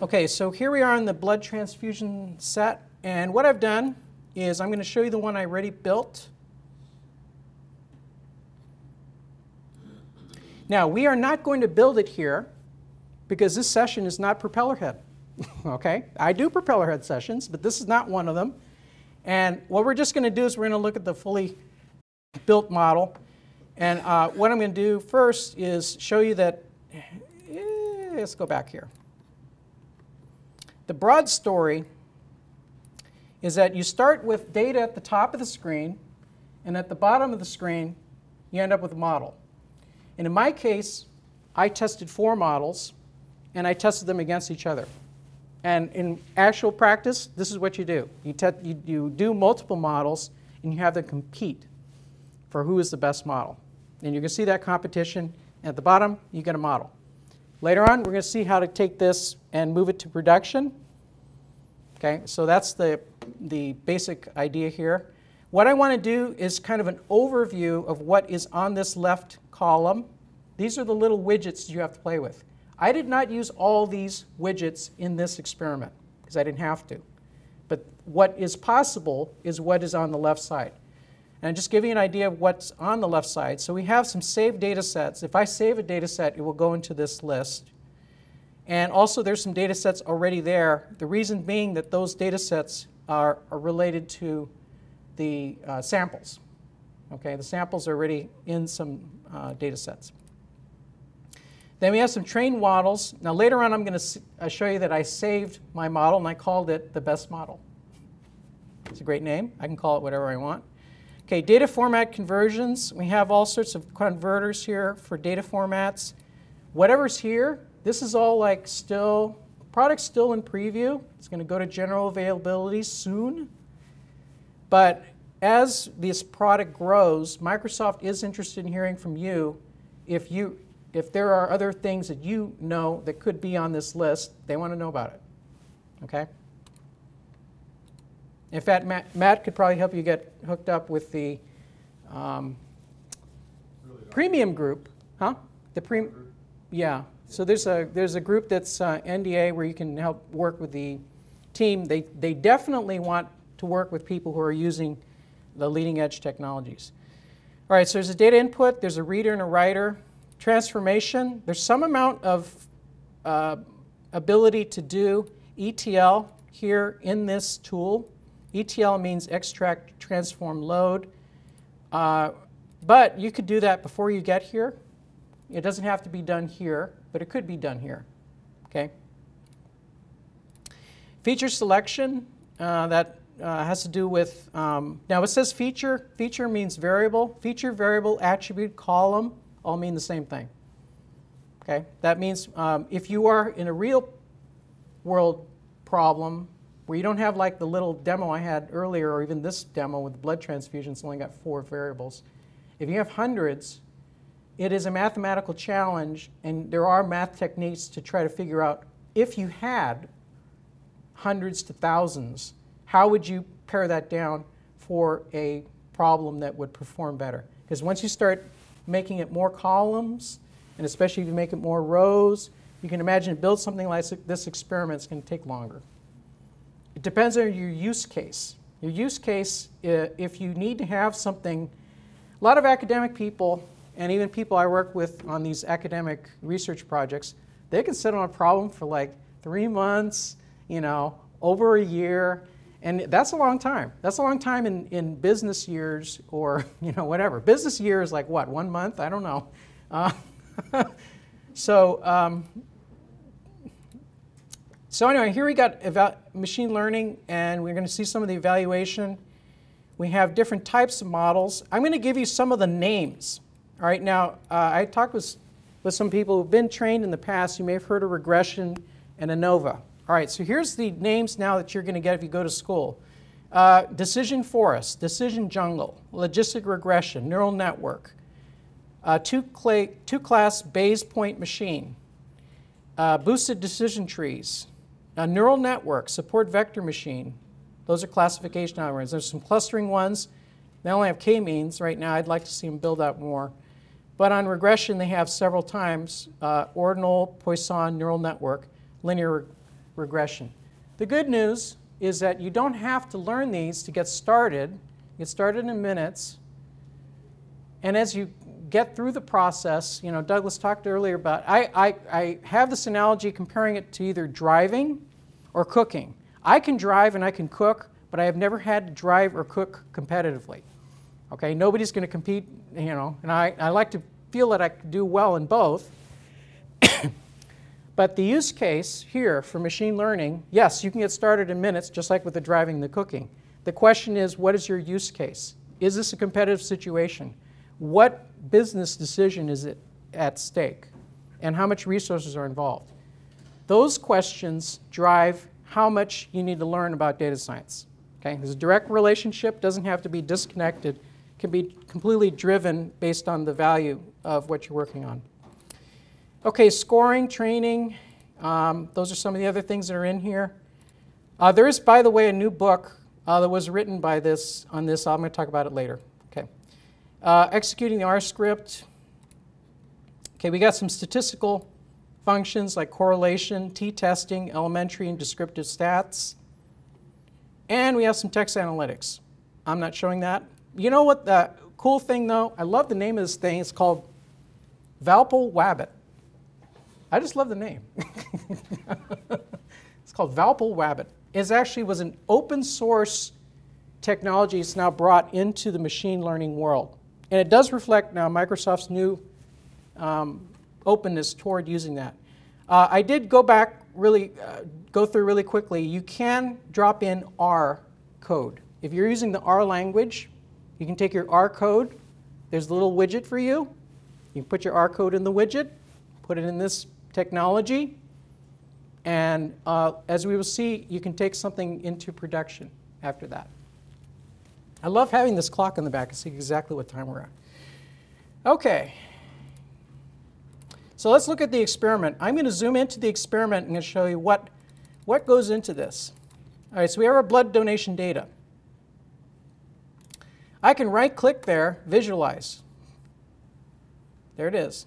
Okay, so here we are in the blood transfusion set, and what I've done is I'm going to show you the one I already built. Now, we are not going to build it here because this session is not propeller head. Okay, I do propeller head sessions, but this is not one of them. And what we're just going to do is we're going to look at the fully built model. And what I'm going to do first is show you that, let's go back here. The broad story is that you start with data at the top of the screen, and at the bottom of the screen, you end up with a model. And in my case, I tested 4 models, and I tested them against each other. And in actual practice, this is what you do. You do multiple models, and you have them compete for who is the best model. And you can see that competition. At the bottom, you get a model. Later on, we're going to see how to take this and move it to production. Okay, so that's the basic idea here. What I want to do is kind of an overview of what is on this left column. These are the little widgets you have to play with. I did not use all these widgets in this experiment because I didn't have to. But what is possible is what is on the left side. And just give you an idea of what's on the left side. So we have some saved data sets. If I save a data set, it will go into this list. And also there's some data sets already there. The reason being that those data sets are related to the samples. Okay, the samples are already in some data sets. Then we have some trained models. Now later on I'm going to show you that I saved my model and I called it the best model. It's a great name. I can call it whatever I want. Okay, data format conversions. We have all sorts of converters here for data formats. Whatever's here, this is all like still, product's still in preview. It's going to go to general availability soon. But as this product grows, Microsoft is interested in hearing from you. If there are other things that you know that could be on this list, they want to know about it. Okay? In fact, Matt could probably help you get hooked up with the premium group. Huh? The yeah. So there's a group that's NDA where you can help work with the team. They definitely want to work with people who are using the leading edge technologies. All right, so there's a data input, there's a reader and a writer. Transformation, there's some amount of ability to do ETL here in this tool. ETL means extract, transform, load. But you could do that before you get here. It doesn't have to be done here, but it could be done here. Okay. Feature selection, that has to do with, now it says feature. Feature means variable. Feature, variable, attribute, column all mean the same thing. Okay. That means if you are in a real world problem where you don't have like the little demo I had earlier, or even this demo with the blood transfusions only got 4 variables. If you have hundreds, it is a mathematical challenge, and there are math techniques to try to figure out if you had hundreds to thousands, how would you pare that down for a problem that would perform better? Because once you start making it more columns, and especially if you make it more rows, you can imagine build something like this experiment is going to take longer. It depends on your use case. Your use case, if you need to have something, a lot of academic people, and even people I work with on these academic research projects, they can sit on a problem for like 3 months, you know, over a year, and that's a long time. That's a long time in business years, or you know, whatever. Business year is like what, 1 month? I don't know. So anyway, here we got machine learning, and we're going to see some of the evaluation. We have different types of models. I'm going to give you some of the names. All right, now I talked with some people who've been trained in the past. You may have heard of regression and ANOVA. All right, so here's the names now that you're going to get if you go to school. Decision forest, decision jungle, logistic regression, neural network, two-class Bayes point machine, boosted decision trees, a neural network, support vector machine. Those are classification algorithms. There's some clustering ones. They only have k-means right now. I'd like to see them build out more. But on regression, they have several times, ordinal, Poisson, neural network, linear regression. The good news is that you don't have to learn these to get started. Get started in minutes. And as you get through the process, you know, Douglas talked earlier about, I have this analogy comparing it to either driving or cooking. I can drive and I can cook, but I have never had to drive or cook competitively. Okay, nobody's going to compete, you know, and I like to feel that I can do well in both. But the use case here for machine learning, yes, you can get started in minutes, just like with the driving and the cooking. The question is, what is your use case? Is this a competitive situation? What business decision is it at stake? And how much resources are involved? Those questions drive how much you need to learn about data science. Okay? There's a direct relationship, doesn't have to be disconnected, can be completely driven based on the value of what you're working on. Okay, scoring, training, those are some of the other things that are in here. There is, by the way, a new book that was written by on this. I'm going to talk about it later. Okay. Executing the R script. Okay, we got some statistical functions like correlation, t-testing, elementary and descriptive stats. And we have some text analytics. I'm not showing that. You know what the cool thing, though? I love the name of this thing. It's called Valpal Wabbit. I just love the name. It's called Valpal Wabbit. It actually was an open source technology. It's now brought into the machine learning world. And it does reflect now Microsoft's new openness toward using that. I did go back go through really quickly. You can drop in R code. If you're using the R language, you can take your R code. There's a little widget for you. You can put your R code in the widget, put it in this technology, and as we will see, you can take something into production after that. I love having this clock in the back to see exactly what time we're at. Okay. So let's look at the experiment. I'm going to zoom into the experiment and show you what goes into this. All right, so we have our blood donation data. I can right-click there, visualize. There it is.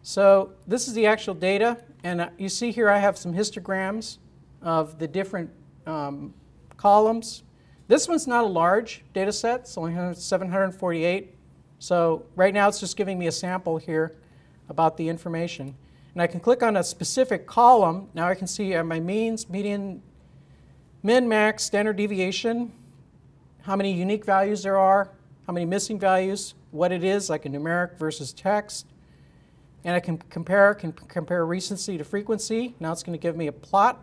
So this is the actual data, and you see here I have some histograms of the different columns. This one's not a large data set, it's only 748. So right now it's just giving me a sample here about the information. And I can click on a specific column. Now I can see my means, median, min, max, standard deviation, how many unique values there are, how many missing values, what it is, like a numeric versus text. And I can compare recency to frequency. Now it's going to give me a plot.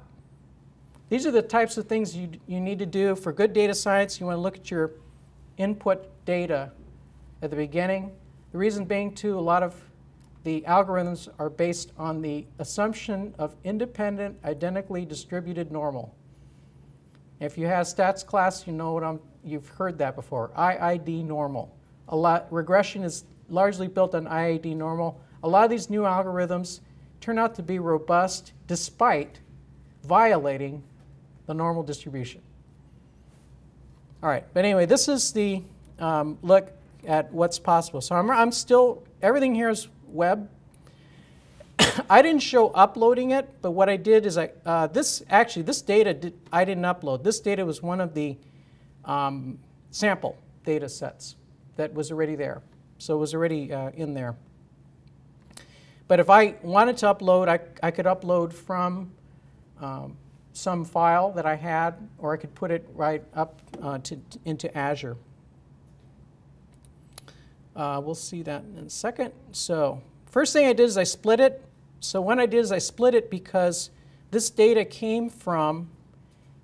These are the types of things you need to do for good data science. You want to look at your input data at the beginning. The reason being, too, a lot of the algorithms are based on the assumption of independent, identically distributed normal. If you have stats class, you know you've heard that before. IID normal. Regression is largely built on IID normal. A lot of these new algorithms turn out to be robust despite violating the normal distribution. All right, but anyway, this is the look at what's possible. So I'm still, everything here is web. I didn't show uploading it, but what I did is this data I didn't upload. This data was one of the sample data sets that was already there. So it was already in there. But if I wanted to upload, I could upload from some file that I had, or I could put it right up into Azure. We'll see that in a second. So first thing I did is I split it. So what I did is I split it because this data came from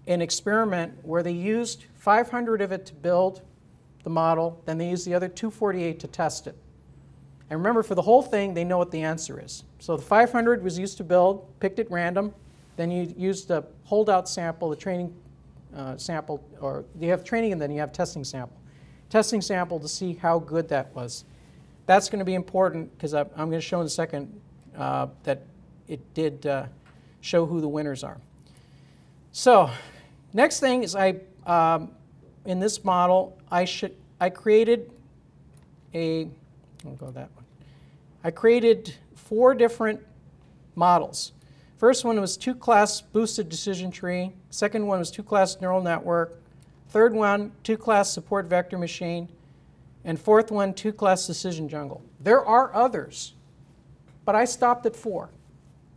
an experiment where they used 500 of it to build the model, then they used the other 248 to test it. And remember, for the whole thing, they know what the answer is. So the 500 was used to build, picked at random. Then you used the holdout sample, the training sample, or you have training and then you have testing sample. Testing sample to see how good that was. That's going to be important because I'm going to show in a second that it did show who the winners are. So next thing is in this model, I created a, I'll go that one. I created 4 different models. First one was two-class boosted decision tree. Second one was two-class neural network. Third one, two-class support vector machine. And fourth one, two-class decision jungle. There are others, but I stopped at 4.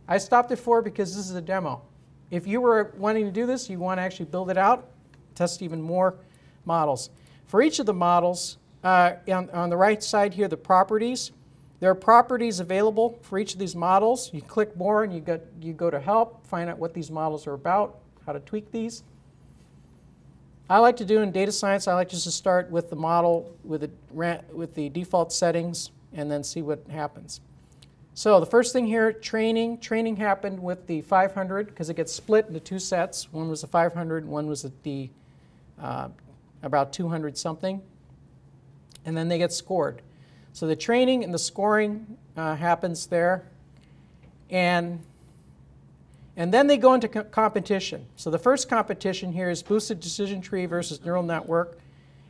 I stopped at 4 because this is a demo. If you were wanting to do this, you want to actually build it out, test even more models. For each of the models, on the right side here, the properties, there are properties available for each of these models. You click more and you go to help, find out what these models are about, how to tweak these. I like to do in data science, I like just to start with the model with the default settings and then see what happens. So the first thing here, training. Training happened with the 500 because it gets split into 2 sets. One was the 500 and one was at the about 200 something. And then they get scored. So the training and the scoring happens there. And then they go into competition. So the first competition here is boosted decision tree versus neural network.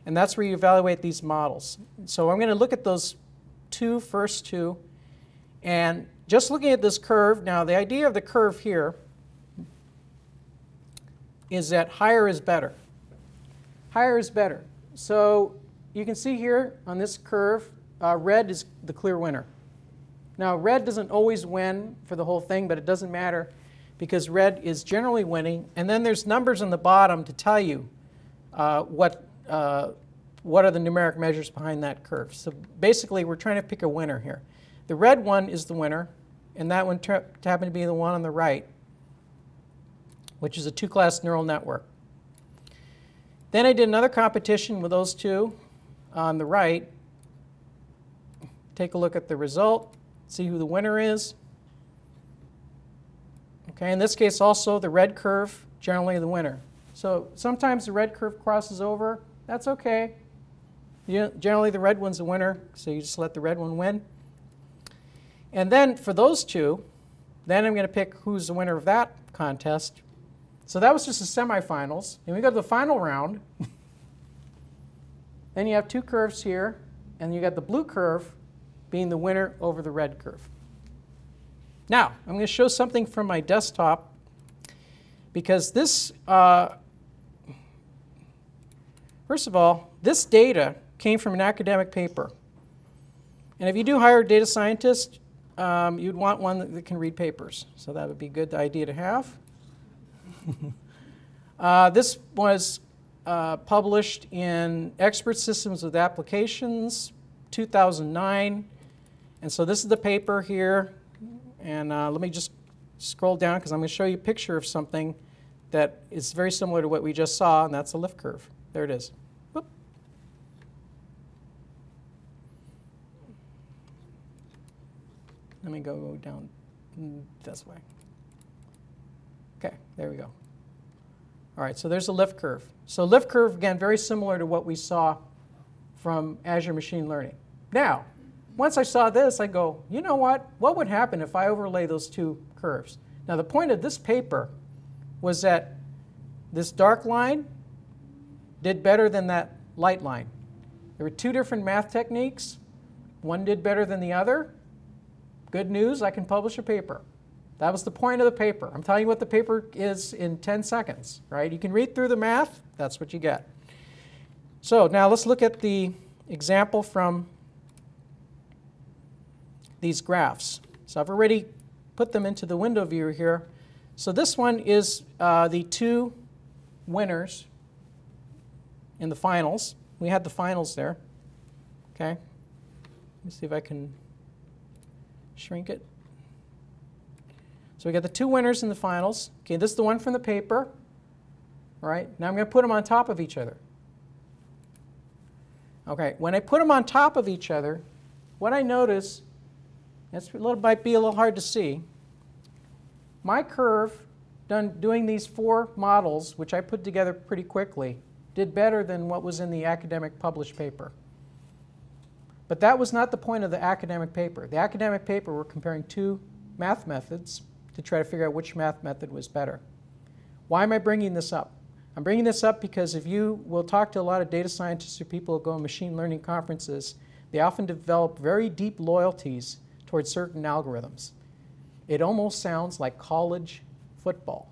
And that's where you evaluate these models. So I'm going to look at those first two. And just looking at this curve, now the idea of the curve here is that higher is better. Higher is better. So you can see here on this curve, red is the clear winner. Now red doesn't always win for the whole thing, but it doesn't matter because red is generally winning. And then there's numbers on the bottom to tell you what are the numeric measures behind that curve. So basically we're trying to pick a winner here. The red one is the winner, and that one happened to be the one on the right, which is a 2-class neural network. Then I did another competition with those two on the right. Take a look at the result, see who the winner is. Okay, in this case also the red curve, generally the winner. So sometimes the red curve crosses over. That's okay. Generally the red one's the winner, so you just let the red one win. And then for those two, then I'm going to pick who's the winner of that contest. So that was just the semifinals. And we go to the final round. Then you have 2 curves here, and you got the blue curve being the winner over the red curve. Now, I'm going to show something from my desktop because this, first of all, this data came from an academic paper. And if you do hire a data scientist, you'd want one that can read papers. So that would be a good idea to have. This was published in Expert Systems with Applications, 2009. And so this is the paper here. And let me just scroll down because I'm going to show you a picture of something that is very similar to what we just saw, and that's a lift curve. There it is. Whoop. Let me go down this way. Okay, there we go. All right, so there's a lift curve. So lift curve, again, very similar to what we saw from Azure Machine Learning. Now, once I saw this, I go, you know what? What would happen if I overlay those 2 curves? Now, the point of this paper was that this dark line did better than that light line. There were 2 different math techniques. One did better than the other. Good news, I can publish a paper. That was the point of the paper. I'm telling you what the paper is in 10 seconds, right? You can read through the math. That's what you get. So now let's look at the example from these graphs. So I've already put them into the window viewer here. So this one is the 2 winners in the finals. We had the finals there. Okay. Let me see if I can shrink it. So we got the 2 winners in the finals. Okay, this is the one from the paper. All right, now I'm going to put them on top of each other. Okay, when I put them on top of each other, what I notice, might be a little hard to see, my curve doing these 4 models, which I put together pretty quickly, did better than what was in the academic published paper. But that was not the point of the academic paper. The academic paper were comparing 2 math methods to try to figure out which math method was better. Why am I bringing this up? I'm bringing this up because if you will talk to a lot of data scientists or people who go to machine learning conferences, they often develop very deep loyalties towards certain algorithms. It almost sounds like college football.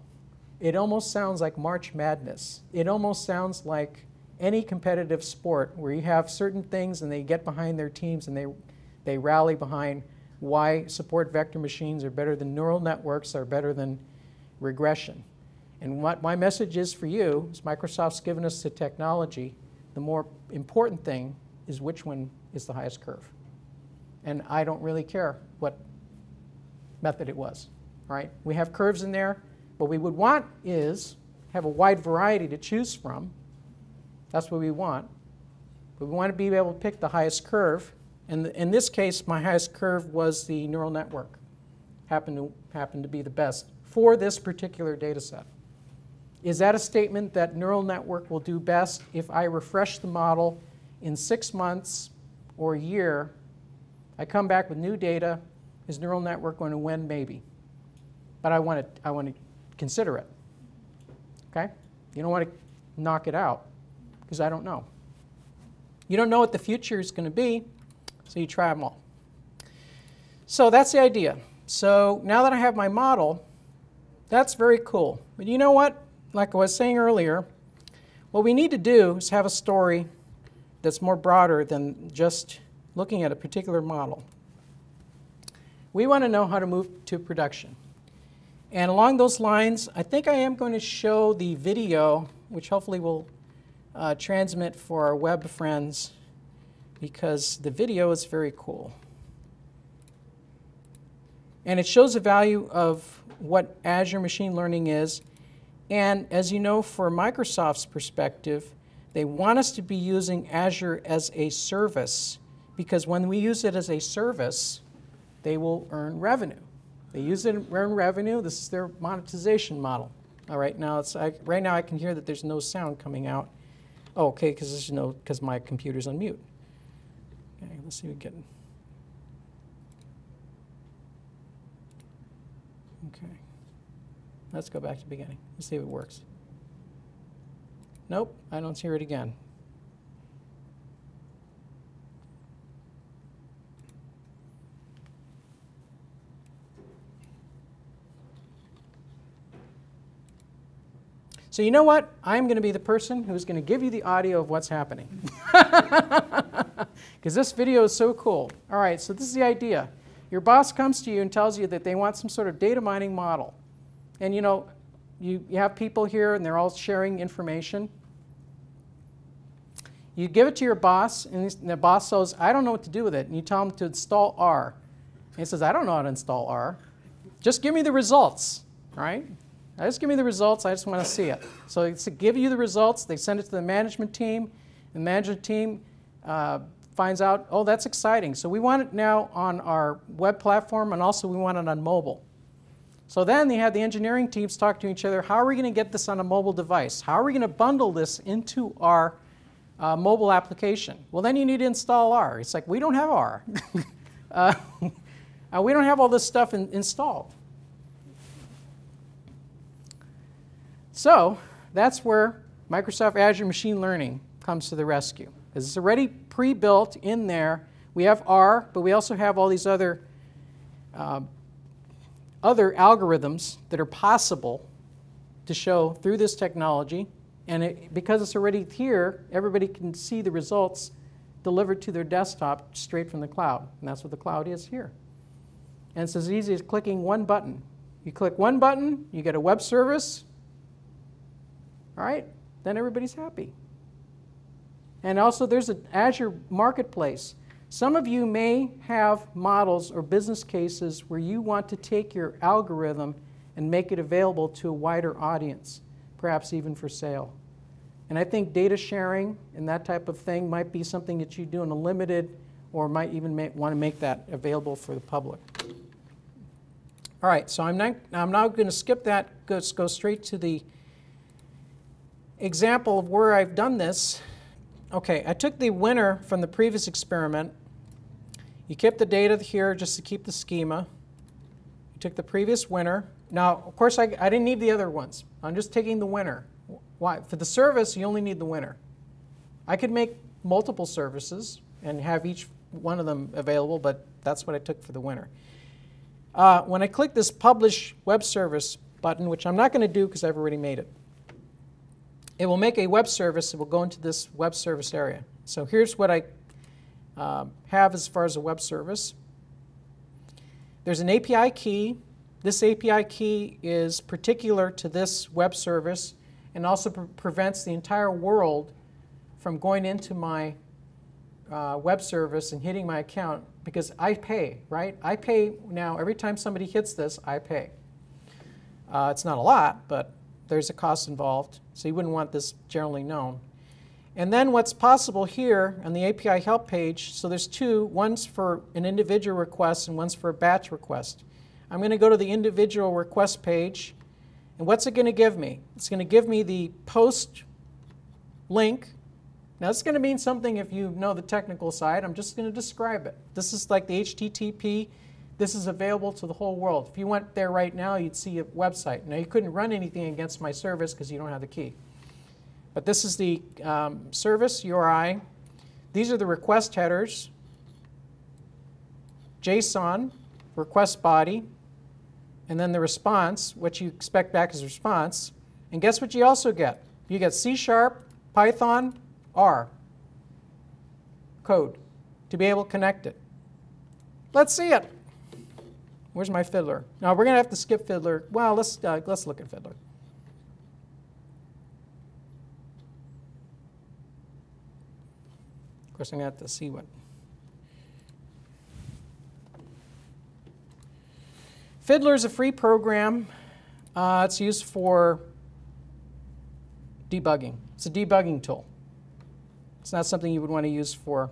It almost sounds like March Madness. It almost sounds like any competitive sport where you have certain things and they get behind their teams and they rally behind why support vector machines are better than neural networks, are better than regression. And what my message is for you is Microsoft's given us the technology. The more important thing is which one is the highest curve. And I don't really care what method it was, right? We have curves in there. What we would want is have a wide variety to choose from. That's what we want. But we want to be able to pick the highest curve. And in this case, my highest curve was the neural network. Happened to be the best for this particular data set. Is that a statement that neural network will do best if I refresh the model in 6 months or a year? I come back with new data. Is neural network going to win? Maybe. But I want to consider it. Okay? You don't want to knock it out because I don't know. You don't know what the future is going to be, so you try them all. So that's the idea. So now that I have my model, that's very cool. But you know what? Like I was saying earlier, what we need to do is have a story that's more broader than just looking at a particular model. We want to know how to move to production. And along those lines, I think I am going to show the video, which hopefully will transmit for our web friends, because the video is very cool. And it shows the value of what Azure Machine Learning is. And as you know, for Microsoft's perspective, they want us to be using Azure as a service, because when we use it as a service, they will earn revenue. They use it to earn revenue. This is their monetization model. All right, now right now I can hear that there's no sound coming out. Oh, okay, because my computer's on mute. Okay, let's see if we can. Okay, let's go back to the beginning. Let's see if it works. Nope, I don't hear it again. So you know what? I'm going to be the person who's going to give you the audio of what's happening. Because this video is so cool. All right, so this is the idea. Your boss comes to you and tells you that they want some sort of data mining model. And you know, you have people here and they're all sharing information. You give it to your boss, and the boss says, I don't know what to do with it. And you tell him to install R. And he says, I don't know how to install R. Just give me the results, right? Just give me the results. I just want to see it. So it's to give you the results. They send it to the management team. The management team finds out, oh, that's exciting. So we want it now on our web platform, and also we want it on mobile. So then they have the engineering teams talk to each other. How are we going to get this on a mobile device? How are we going to bundle this into our mobile application? Well, then you need to install R. It's like, we don't have R. We don't have all this stuff installed. So that's where Microsoft Azure Machine Learning comes to the rescue. Because it's already pre-built in there. We have R, but we also have all these other algorithms that are possible to show through this technology. And because it's already here, everybody can see the results delivered to their desktop straight from the cloud. And that's what the cloud is here. And it's as easy as clicking one button. You click one button, you get a web service. All right, then everybody's happy. And also there's an Azure Marketplace. Some of you may have models or business cases where you want to take your algorithm and make it available to a wider audience, perhaps even for sale. And I think data sharing and that type of thing might be something that you do in a limited, or might even want to make that available for the public. All right, so I'm now going to skip that, go straight to the example of where I've done this. Okay, I took the winner from the previous experiment. You kept the data here just to keep the schema. You took the previous winner. Now, of course, I didn't need the other ones. I'm just taking the winner. Why? For the service, you only need the winner. I could make multiple services and have each one of them available, but that's what I took for the winner. when I click this Publish Web Service button, which I'm not going to do because I've already made it, it will make a web service. It will go into this web service area. So here's what I have as far as a web service. There's an API key. This API key is particular to this web service and also prevents the entire world from going into my web service and hitting my account because I pay, right? I pay now. Every time somebody hits this, I pay. It's not a lot, but there's a cost involved, so you wouldn't want this generally known. And then what's possible here on the API help page, so there's two, one's for an individual request and one's for a batch request. I'm going to go to the individual request page, and what's it going to give me? It's going to give me the post link. Now it's going to mean something if you know the technical side. I'm just going to describe it. This is like the HTTP. This is available to the whole world. If you went there right now, you'd see a website. Now you couldn't run anything against my service because you don't have the key. But this is the service URI. These are the request headers, JSON, request body, and then the response, what you expect back as a response. And guess what you also get? You get C#, Python, R code to be able to connect it. Let's see it. Where's my Fiddler? Now we're going to have to skip Fiddler. Well, let's look at Fiddler. Of course, I'm going to have to see what. Fiddler is a free program. It's used for debugging. It's a debugging tool. It's not something you would want to use for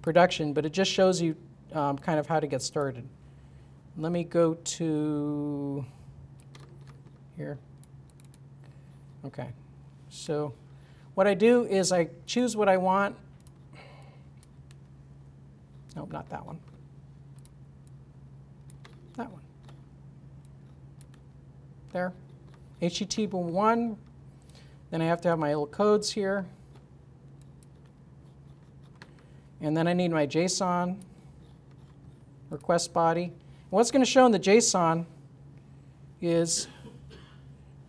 production, but it just shows you kind of how to get started. Let me go to here. Okay. So what I do is I choose what I want. Nope, not that one. That one. There. HTTP1. Then I have to have my little codes here. And then I need my JSON request body. What's going to show in the JSON is,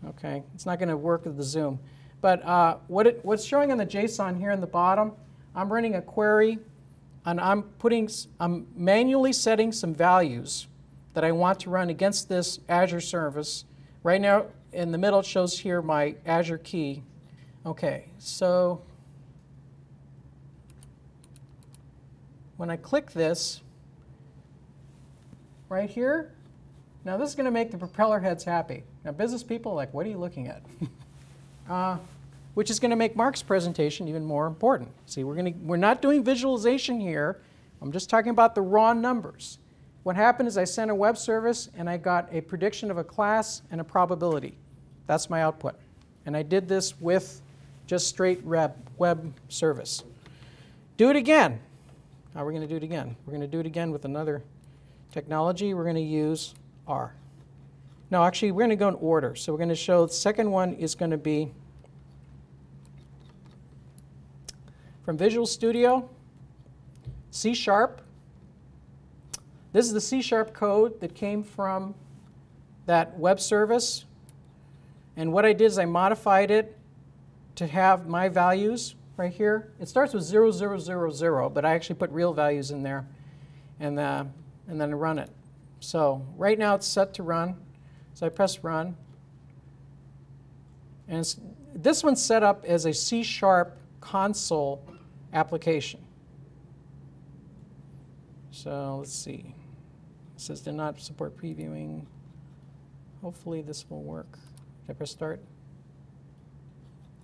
okay, it's not going to work with the zoom, but what's showing in the JSON here in the bottom, I'm running a query, and I'm manually setting some values that I want to run against this Azure service. Right now, in the middle, it shows here my Azure key. Okay, so when I click this, right here, now this is going to make the propeller heads happy. Now business people are like, what are you looking at? Which is going to make Mark's presentation even more important. See, we're not doing visualization here. I'm just talking about the raw numbers. What happened is I sent a web service and I got a prediction of a class and a probability. That's my output. And I did this with just straight web service. Do it again. How are we going to do it again? We're going to do it again with another technology. We're going to use R. No, actually, we're going to go in order. So we're going to show the second one is going to be from Visual Studio, C#. This is the C# code that came from that web service. And what I did is I modified it to have my values right here. It starts with 0000, but I actually put real values in there. And then run it. So right now it's set to run. So I press run. And this one's set up as a C# console application. So let's see. It says did not support previewing. Hopefully this will work. Did I press start?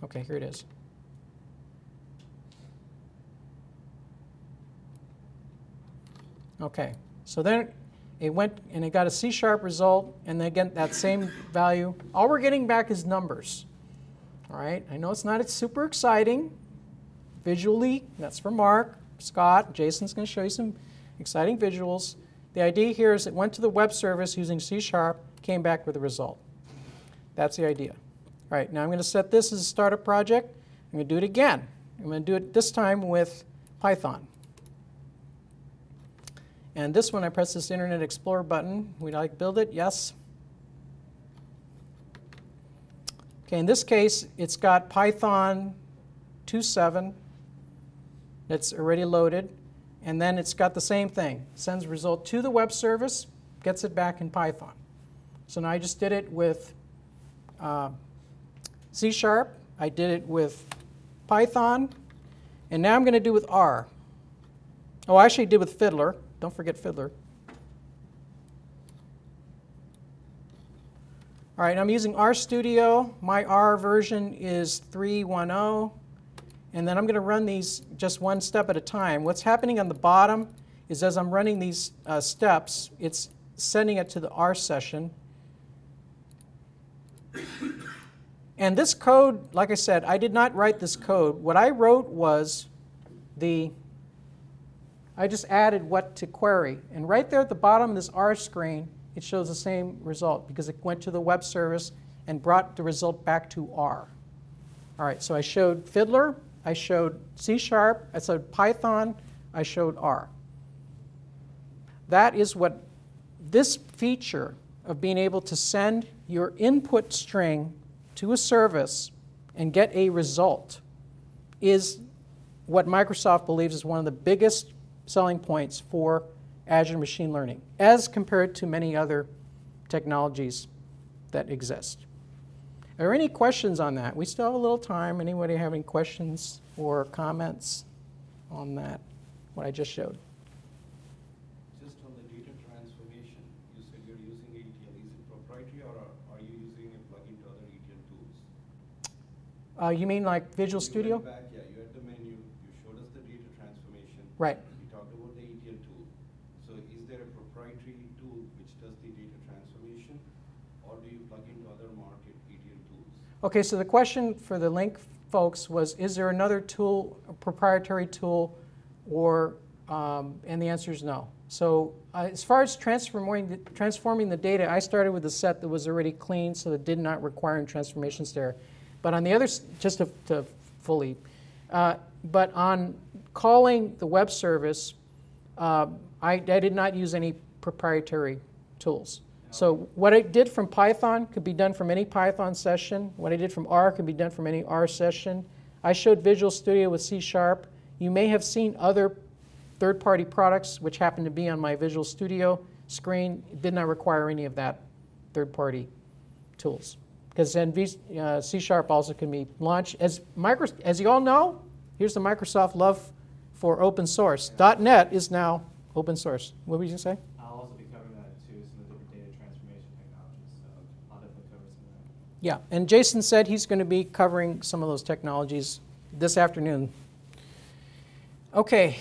Okay, here it is. Okay. So then it went and it got a C# result, and then again that same value. All we're getting back is numbers. All right. I know it's not super exciting visually. That's for Mark, Scott. Jason's going to show you some exciting visuals. The idea here is it went to the web service using C#, came back with a result. That's the idea. All right. Now I'm going to set this as a startup project. I'm going to do it again. I'm going to do it this time with Python. And this one, I press this Internet Explorer button. We'd like to build it? Yes. Okay, in this case, it's got Python 2.7 that's already loaded. And then it's got the same thing. Sends result to the web service, gets it back in Python. So now I just did it with C#. I did it with Python. And now I'm going to do with R. Oh, I actually did with Fiddler. Don't forget Fiddler. All right, I'm using RStudio. My R version is 3.10. And then I'm going to run these just one step at a time. What's happening on the bottom is as I'm running these steps, it's sending it to the R session. And this code, like I said, I did not write this code. What I wrote was I just added what to query. And right there at the bottom of this R screen, it shows the same result because it went to the web service and brought the result back to R. All right, so I showed Fiddler, I showed C#, I showed Python, I showed R. That is what this feature of being able to send your input string to a service and get a result is what Microsoft believes is one of the biggest selling points for Azure Machine Learning as compared to many other technologies that exist. Are there any questions on that? We still have a little time. Anybody have any questions or comments on that, what I just showed? Just on the data transformation, you said you're using ETL. Is it proprietary or are you using a plugin to other ETL tools? You mean like Visual Studio? You went back, yeah, you had the menu, you showed us the data transformation. Right. You talked about the ETL tool. So is there a proprietary tool which does the data transformation, or do you plug into other market ETL tools? Okay, so the question for the link folks was, is there another tool, a proprietary tool, or, and the answer is no. So as far as transforming the data, I started with a set that was already clean, so it did not require any transformations there. But on the other, just to fully, but on calling the web service, I did not use any proprietary tools. So what I did from Python could be done from any Python session. What I did from R could be done from any R session. I showed Visual Studio with C#. You may have seen other third-party products which happen to be on my Visual Studio screen. It did not require any of that third-party tools. Because then C# also can be launched. As you all know, here's the Microsoft love for open source. .NET is now open source. What were you going to say? I'll also be covering that too, some of the different data transformation technologies. So I'll definitely cover some of that. Yeah, and Jason said he's going to be covering some of those technologies this afternoon. Okay,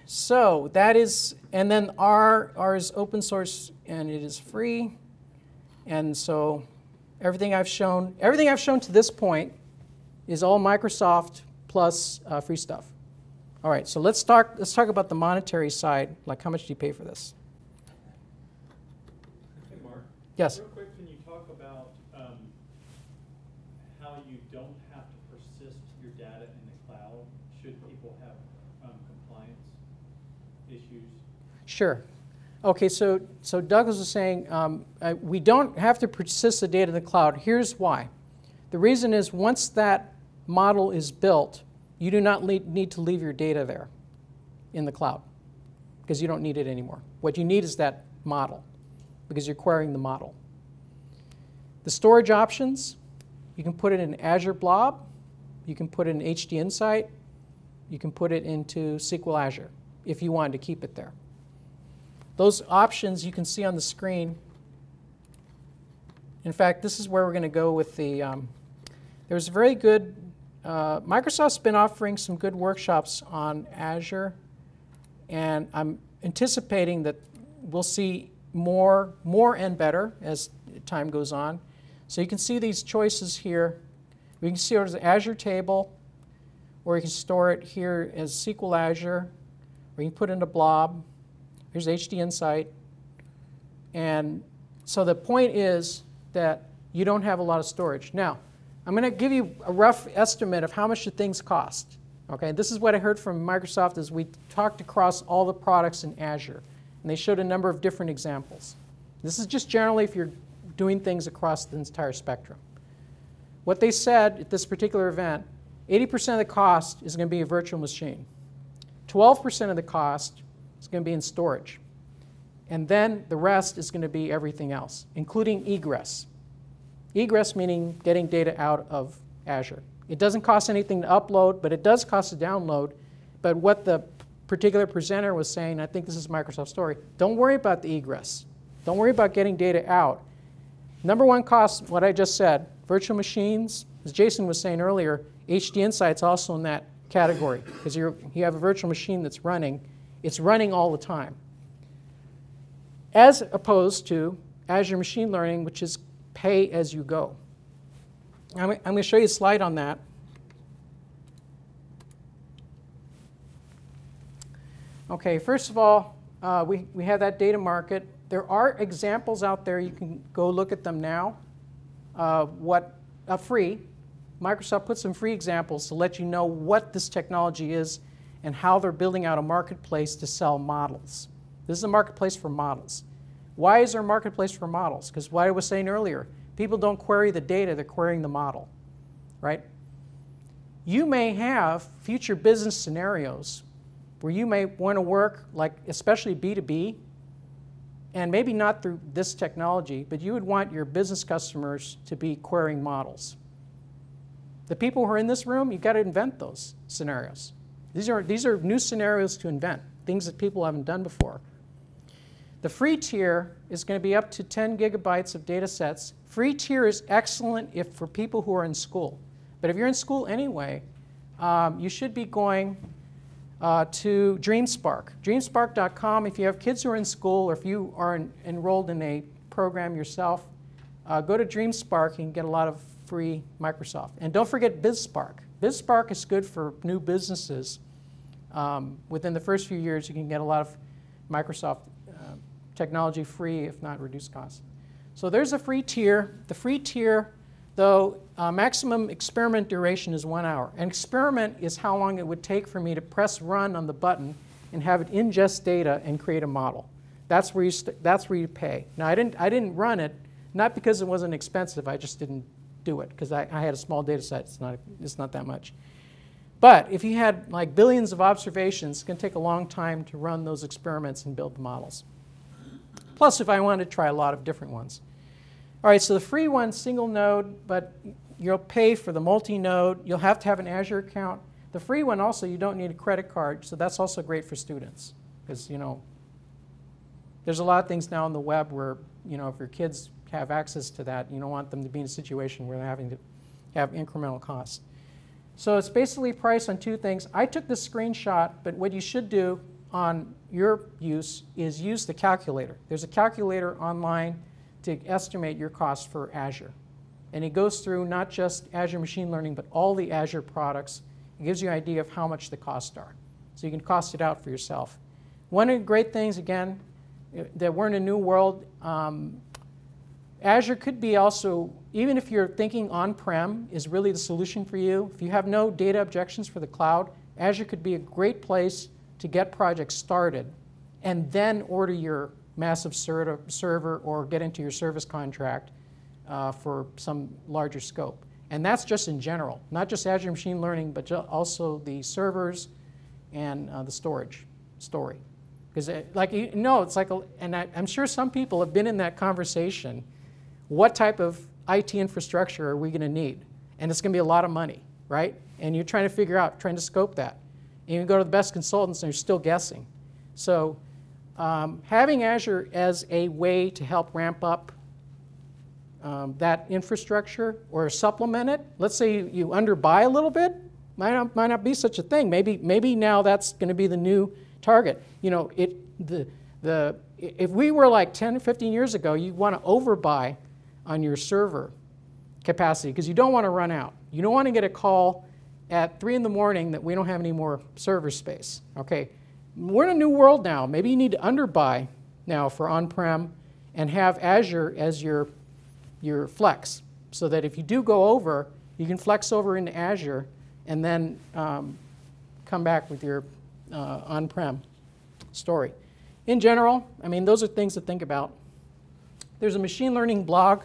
so that is, and then R is open source and it is free. And so everything I've shown to this point is all Microsoft plus free stuff. All right, so let's talk about the monetary side. Like, how much do you pay for this? Hey, Mark. Yes. Real quick, can you talk about how you don't have to persist your data in the cloud should people have compliance issues? Sure. Okay, so Douglas was saying we don't have to persist the data in the cloud. Here's why. The reason is once that model is built, you do not need to leave your data there in the cloud because you don't need it anymore. What you need is that model because you're querying the model. The storage options, you can put it in Azure Blob, you can put it in HD Insight, you can put it into SQL Azure if you wanted to keep it there. Those options you can see on the screen. In fact, this is where we're going to go with the, there's a very good, Microsoft's been offering some good workshops on Azure, and I'm anticipating that we'll see more and better as time goes on. So you can see these choices here. We can see it as an Azure table, or you can store it here as SQL Azure, or you can put it in a blob. Here's HD Insight. And so the point is that you don't have a lot of storage. Now, I'm going to give you a rough estimate of how much do things cost. Okay, this is what I heard from Microsoft as we talked across all the products in Azure. And they showed a number of different examples. This is just generally if you're doing things across the entire spectrum. What they said at this particular event, 80% of the cost is going to be a virtual machine. 12% of the cost is going to be in storage. And then the rest is going to be everything else, including egress. Egress meaning getting data out of Azure. It doesn't cost anything to upload, but it does cost to download. But what the particular presenter was saying, I think this is Microsoft's story, don't worry about the egress. Don't worry about getting data out. Number one cost, what I just said, virtual machines, as Jason was saying earlier, HD Insight's also in that category, because you have a virtual machine that's running. It's running all the time. As opposed to Azure Machine Learning, which is pay as you go. I'm going to show you a slide on that. Okay, first of all, we have that data market. There are examples out there. You can go look at them now. Free. Microsoft put some free examples to let you know what this technology is and how they're building out a marketplace to sell models. This is a marketplace for models. Why is there a marketplace for models? Because what I was saying earlier, people don't query the data, they're querying the model, right? You may have future business scenarios where you may want to work, like especially B2B, and maybe not through this technology, but you would want your business customers to be querying models. The people who are in this room, you've got to invent those scenarios. These are new scenarios to invent, things that people haven't done before. The free tier is going to be up to 10 gigabytes of data sets. Free tier is excellent for people who are in school. But if you're in school anyway, you should be going to DreamSpark. DreamSpark.com, if you have kids who are in school or if you are enrolled in a program yourself, go to DreamSpark and get a lot of free Microsoft. And don't forget BizSpark. BizSpark is good for new businesses. Within the first few years, you can get a lot of Microsoft technology free, if not reduced cost. So there's a free tier. The free tier, though, maximum experiment duration is 1 hour. An experiment is how long it would take for me to press run on the button and have it ingest data and create a model. That's where you pay. Now, I didn't run it, not because it wasn't expensive. I just didn't do it because I had a small data set. It's not that much. But if you had like billions of observations, it's going to take a long time to run those experiments and build the models. Plus, if I wanted to try a lot of different ones. All right, so the free one, single node, but you'll pay for the multi-node. You'll have to have an Azure account. The free one also, you don't need a credit card, so that's also great for students. Because, you know, there's a lot of things now on the web where, you know, if your kids have access to that, you don't want them to be in a situation where they're having to have incremental costs. So it's basically priced on two things. I took this screenshot, but what you should do on your use is use the calculator. There's a calculator online to estimate your cost for Azure. And it goes through not just Azure Machine Learning, but all the Azure products. It gives you an idea of how much the costs are. So you can cost it out for yourself. One of the great things, again, that we're in a new world, Azure could be also, even if you're thinking on-prem is really the solution for you, if you have no data objections for the cloud, Azure could be a great place to get projects started and then order your massive server or get into your service contract for some larger scope. And that's just in general, not just Azure Machine Learning, but also the servers and the storage story. Because like, you know, it's like, I'm sure some people have been in that conversation. What type of IT infrastructure are we going to need? And it's going to be a lot of money, right? And you're trying to figure out, trying to scope that. And you go to the best consultants and you're still guessing. So having Azure as a way to help ramp up that infrastructure or supplement it, let's say you underbuy a little bit, might not be such a thing. Maybe now that's going to be the new target. You know, if we were like 10 or 15 years ago, you want to overbuy on your server capacity because you don't want to run out. You don't want to get a call at 3 in the morning that we don't have any more server space. Okay, we're in a new world now. Maybe you need to underbuy now for on-prem and have Azure as your flex, so that if you do go over, you can flex over into Azure and then come back with your on-prem story. in general, I mean, those are things to think about. There's a machine learning blog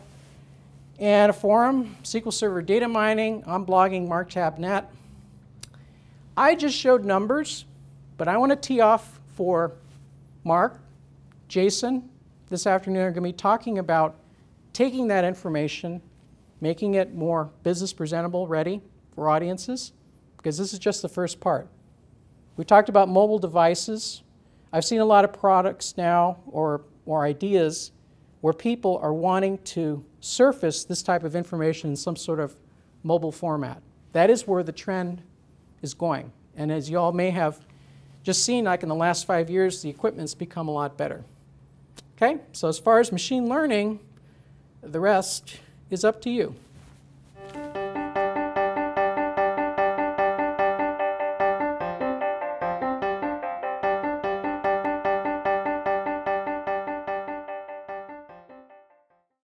and a forum, SQL Server data mining. I'm blogging marktab.net. I just showed numbers, but I want to tee off for Mark, Jason, this afternoon are going to be talking about taking that information, making it more business presentable, ready for audiences, because this is just the first part. We talked about mobile devices. I've seen a lot of products now or ideas where people are wanting to surface this type of information in some sort of mobile format. That is where the trend is going. And as you all may have just seen, like in the last 5 years, the equipment's become a lot better. Okay, so as far as machine learning, the rest is up to you.